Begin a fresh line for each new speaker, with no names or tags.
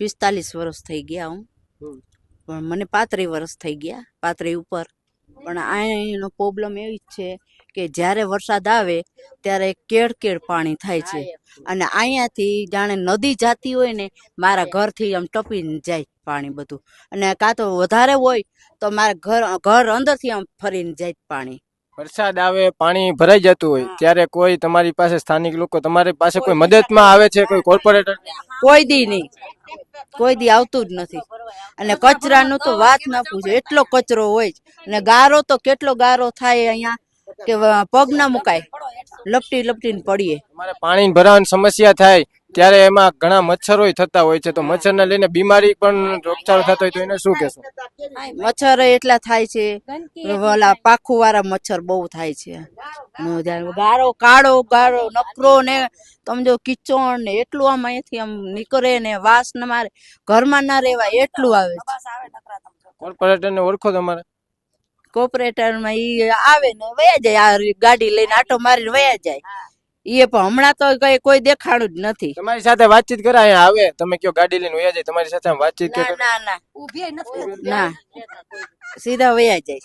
45 વર્ષ થઈ ગયા હું, પણ મને 35 વર્ષ થઈ ગયા, 35 ઉપર. પણ અહીંનો પ્રોબ્લેમ એવી જ છે કે જ્યારે વરસાદ આવે ત્યારે કેડ પાણી થાય છે, અને અહીંયાથી જાણે નદી જાતી હોય ને, મારા ઘરથી આમ ટપીને જાય પાણી બધું. અને કાં તો વધારે હોય તો મારા ઘર અંદરથી આમ ફરીને જાય પાણી.
વરસાદ આવે, પાણી ભરાઈ જતું હોય ત્યારે કોઈ તમારી પાસે સ્થાનિક લોકો તમારી પાસે કોઈ મદદમાં આવે છે, કોઈ કોર્પોરેટર?
કોઈ દી નહીં, કોઈ દી આવતું જ નથી. અને કચરાનું તો વાત ના પૂછો, એટલો કચરો હોય. અને ગારો તો કેટલો ગારો થાય અહીંયા કે પગ ના મુકાય, લપટી લપટીને પડીએ.
તમારે પાણી ભરાવાની સમસ્યા થાય ત્યારે એમાં ઘણા મચ્છરો થતા હોય છે, તો મચ્છરને લઈને બીમારી પણ રોગચાળો થતો હોય તો એને શું કહેશો?
મચ્છર એટલા થાય છે, ઓલા પાખું વાળા મચ્છર બહુ થાય છે. ગારો કાળો ગારો નકરો ને સમજો કિચડ ને એટલું આમ અહીંયાથી આમ નીકળે ને વાસ ને મારે ઘરમાં ના રહેવાય એટલું આવે છે.
કોર્પોરેટર ને ઓળખો તમારે?
કોર્પોરેટર માં ઈ આવે ને વયા જાય, આ ગાડી લઈને આટો મારીને વયા જાય. એ પણ હમણાં તો કઈ કોઈ દેખાણું જ નથી.
તમારી સાથે વાતચીત કરે અહીંયા આવે, તમે કયો ગાડી લઈને વયા જાય, તમારી સાથે વાતચીત કે
ના ના ના, સીધા વયા જાય.